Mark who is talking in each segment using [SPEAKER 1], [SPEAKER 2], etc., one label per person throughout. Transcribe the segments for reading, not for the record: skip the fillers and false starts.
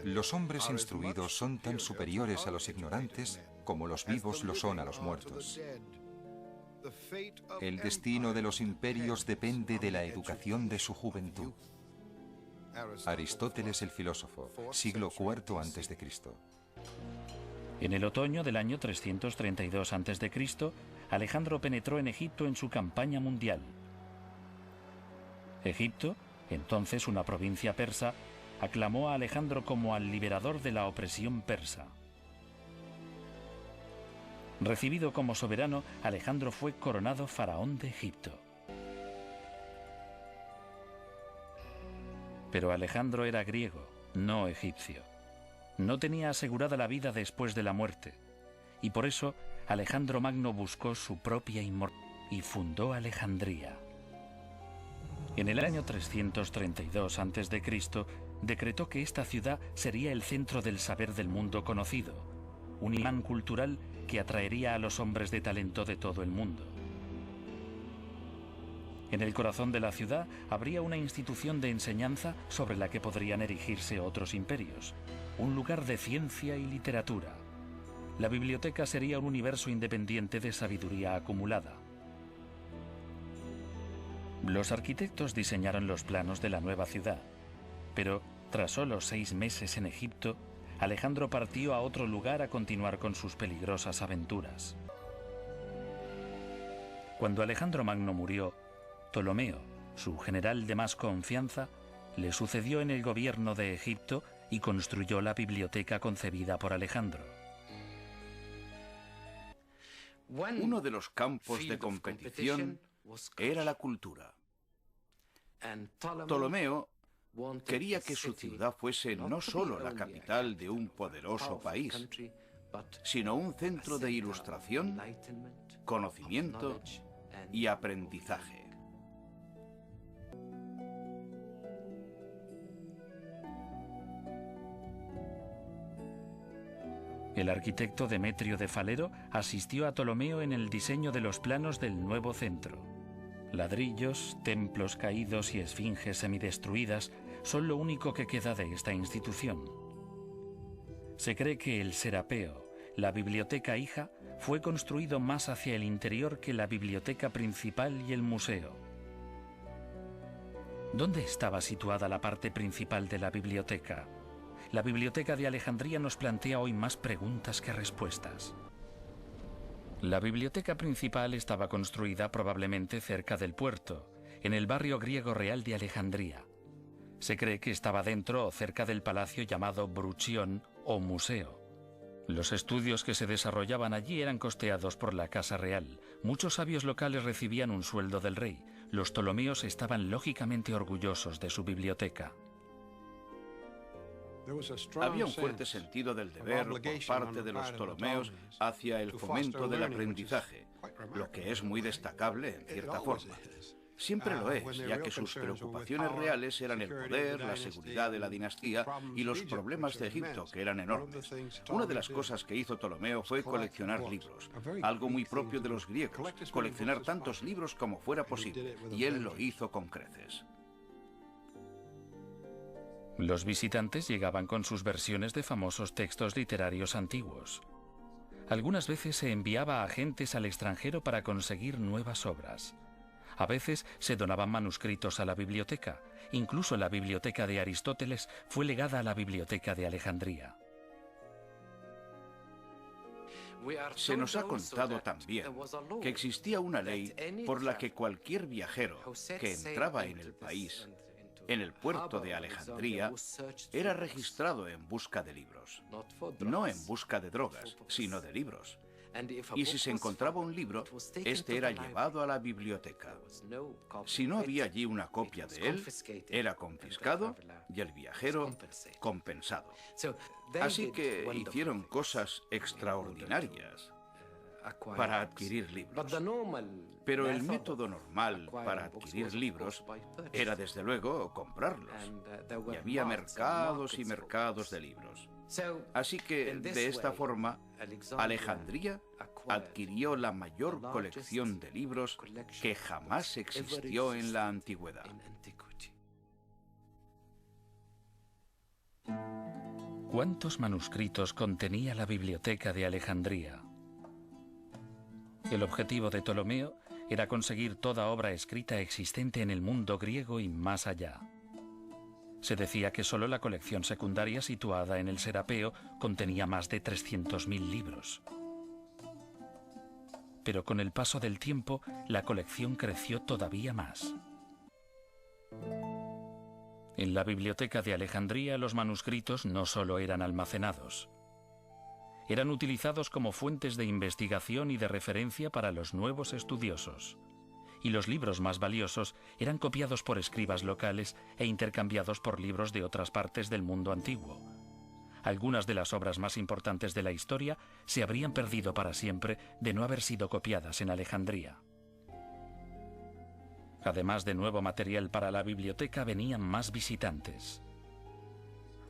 [SPEAKER 1] Los hombres instruidos son tan superiores a los ignorantes como los vivos lo son a los muertos. El destino de los imperios depende de la educación de su juventud. Aristóteles el filósofo, siglo IV a.C.
[SPEAKER 2] En el otoño del año 332 a.C., Alejandro penetró en Egipto en su campaña mundial. Egipto, entonces una provincia persa, aclamó a Alejandro como al liberador de la opresión persa. Recibido como soberano, Alejandro fue coronado faraón de Egipto. Pero Alejandro era griego, no egipcio. No tenía asegurada la vida después de la muerte, y por eso Alejandro Magno buscó su propia inmortalidad y fundó Alejandría. En el año 332 a.C., decretó que esta ciudad sería el centro del saber del mundo conocido, un imán cultural que atraería a los hombres de talento de todo el mundo. En el corazón de la ciudad habría una institución de enseñanza sobre la que podrían erigirse otros imperios, un lugar de ciencia y literatura. La biblioteca sería un universo independiente de sabiduría acumulada. Los arquitectos diseñaron los planos de la nueva ciudad, pero tras solo 6 meses en Egipto, Alejandro partió a otro lugar a continuar con sus peligrosas aventuras. Cuando Alejandro Magno murió, Ptolomeo, su general de más confianza, le sucedió en el gobierno de Egipto y construyó la biblioteca concebida por Alejandro.
[SPEAKER 3] Uno de los campos de competición era la cultura. Ptolomeo quería que su ciudad fuese no solo la capital de un poderoso país, sino un centro de ilustración, conocimiento y aprendizaje.
[SPEAKER 2] El arquitecto Demetrio de Falero asistió a Ptolomeo en el diseño de los planos del nuevo centro. Ladrillos, templos caídos y esfinges semidestruidas son lo único que queda de esta institución. Se cree que el Serapeo, la biblioteca hija, fue construido más hacia el interior que la biblioteca principal y el museo. ¿Dónde estaba situada la parte principal de la biblioteca? La biblioteca de Alejandría nos plantea hoy más preguntas que respuestas. La biblioteca principal estaba construida probablemente cerca del puerto, en el barrio griego real de Alejandría. Se cree que estaba dentro o cerca del palacio llamado Bruchión o museo. Los estudios que se desarrollaban allí eran costeados por la Casa Real. Muchos sabios locales recibían un sueldo del rey. Los ptolomeos estaban lógicamente orgullosos de su biblioteca.
[SPEAKER 3] Había un fuerte sentido del deber por parte de los ptolomeos hacia el fomento del aprendizaje, lo que es muy destacable en cierta forma. Siempre lo es, ya que sus preocupaciones reales eran el poder, la seguridad de la dinastía y los problemas de Egipto, que eran enormes. Una de las cosas que hizo Ptolomeo fue coleccionar libros, algo muy propio de los griegos, coleccionar tantos libros como fuera posible, y él lo hizo con creces.
[SPEAKER 2] Los visitantes llegaban con sus versiones de famosos textos literarios antiguos. Algunas veces se enviaba a agentes al extranjero para conseguir nuevas obras. A veces se donaban manuscritos a la biblioteca. Incluso la biblioteca de Aristóteles fue legada a la biblioteca de Alejandría.
[SPEAKER 3] Se nos ha contado también que existía una ley por la que cualquier viajero que entraba en el país, en el puerto de Alejandría, era registrado en busca de libros. No en busca de drogas, sino de libros. Y si se encontraba un libro, este era llevado a la biblioteca. Si no había allí una copia de él, era confiscado y el viajero compensado. Así que hicieron cosas extraordinarias para adquirir libros. Pero el método normal para adquirir libros era desde luego comprarlos. Y había mercados y mercados de libros. Así que de esta forma, Alejandría adquirió la mayor colección de libros que jamás existió en la antigüedad.
[SPEAKER 2] ¿Cuántos manuscritos contenía la Biblioteca de Alejandría? El objetivo de Ptolomeo era conseguir toda obra escrita existente en el mundo griego y más allá. Se decía que solo la colección secundaria situada en el Serapeo contenía más de 300.000 libros. Pero con el paso del tiempo, la colección creció todavía más. En la Biblioteca de Alejandría, los manuscritos no solo eran almacenados. Eran utilizados como fuentes de investigación y de referencia para los nuevos estudiosos. Y los libros más valiosos eran copiados por escribas locales e intercambiados por libros de otras partes del mundo antiguo. Algunas de las obras más importantes de la historia se habrían perdido para siempre de no haber sido copiadas en Alejandría. Además de nuevo material para la biblioteca, venían más visitantes.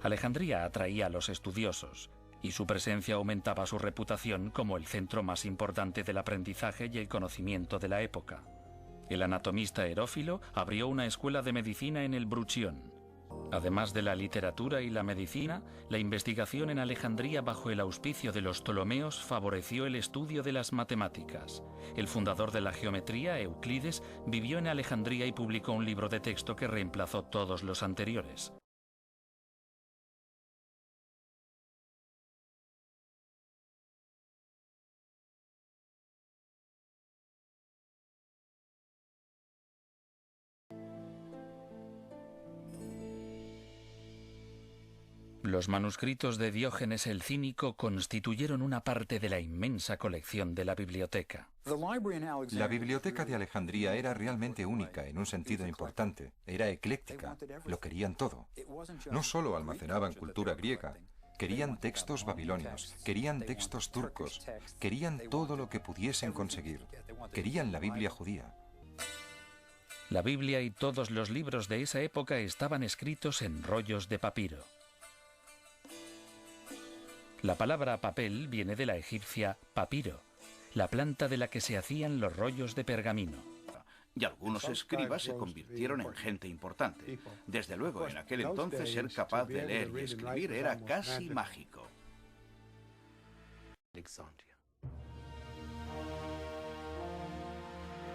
[SPEAKER 2] Alejandría atraía a los estudiosos, y su presencia aumentaba su reputación como el centro más importante del aprendizaje y el conocimiento de la época. El anatomista Herófilo abrió una escuela de medicina en el Bruchión. Además de la literatura y la medicina, la investigación en Alejandría bajo el auspicio de los Ptolomeos favoreció el estudio de las matemáticas. El fundador de la geometría, Euclides, vivió en Alejandría y publicó un libro de texto que reemplazó todos los anteriores. Los manuscritos de Diógenes el Cínico constituyeron una parte de la inmensa colección de la biblioteca.
[SPEAKER 1] La Biblioteca de Alejandría era realmente única en un sentido importante. Era ecléctica. Lo querían todo. No solo almacenaban cultura griega, querían textos babilonios, querían textos turcos, querían todo lo que pudiesen conseguir. Querían la Biblia judía.
[SPEAKER 2] La Biblia y todos los libros de esa época estaban escritos en rollos de papiro. La palabra papel viene de la egipcia papiro, la planta de la que se hacían los rollos de pergamino.
[SPEAKER 3] Y algunos escribas se convirtieron en gente importante. Desde luego, en aquel entonces ser capaz de leer y escribir era casi mágico.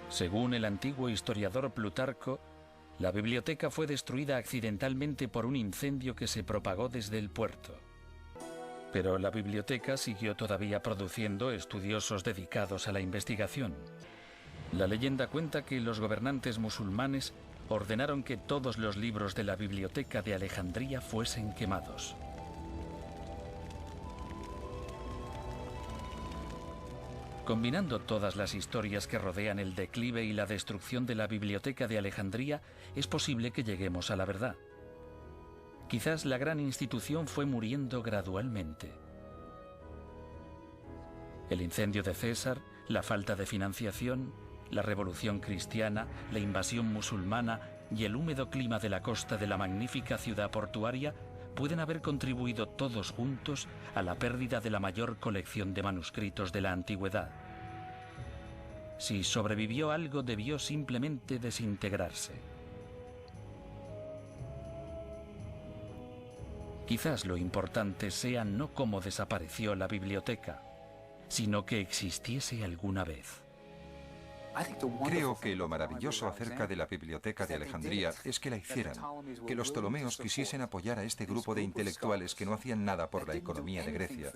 [SPEAKER 2] Según el antiguo historiador Plutarco, la biblioteca fue destruida accidentalmente por un incendio que se propagó desde el puerto. Pero la biblioteca siguió todavía produciendo estudiosos dedicados a la investigación. La leyenda cuenta que los gobernantes musulmanes ordenaron que todos los libros de la Biblioteca de Alejandría fuesen quemados. Combinando todas las historias que rodean el declive y la destrucción de la Biblioteca de Alejandría, es posible que lleguemos a la verdad. Quizás la gran institución fue muriendo gradualmente. El incendio de César, la falta de financiación, la revolución cristiana, la invasión musulmana y el húmedo clima de la costa de la magnífica ciudad portuaria pueden haber contribuido todos juntos a la pérdida de la mayor colección de manuscritos de la antigüedad. Si sobrevivió algo, debió simplemente desintegrarse. Quizás lo importante sea no cómo desapareció la biblioteca, sino que existiese alguna vez.
[SPEAKER 1] Creo que lo maravilloso acerca de la Biblioteca de Alejandría es que la hicieran, que los Ptolomeos quisiesen apoyar a este grupo de intelectuales que no hacían nada por la economía de Grecia.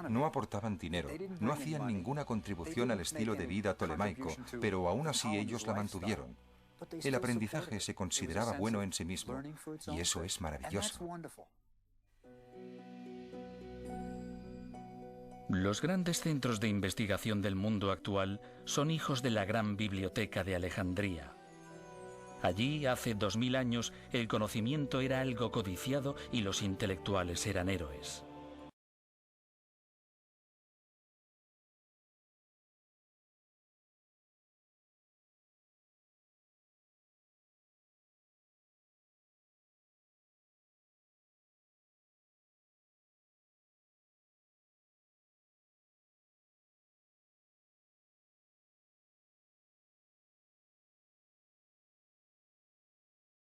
[SPEAKER 1] No aportaban dinero, no hacían ninguna contribución al estilo de vida tolemaico, pero aún así ellos la mantuvieron. El aprendizaje se consideraba bueno en sí mismo, y eso es maravilloso.
[SPEAKER 2] Los grandes centros de investigación del mundo actual son hijos de la gran biblioteca de Alejandría. Allí, hace 2000 años, el conocimiento era algo codiciado y los intelectuales eran héroes.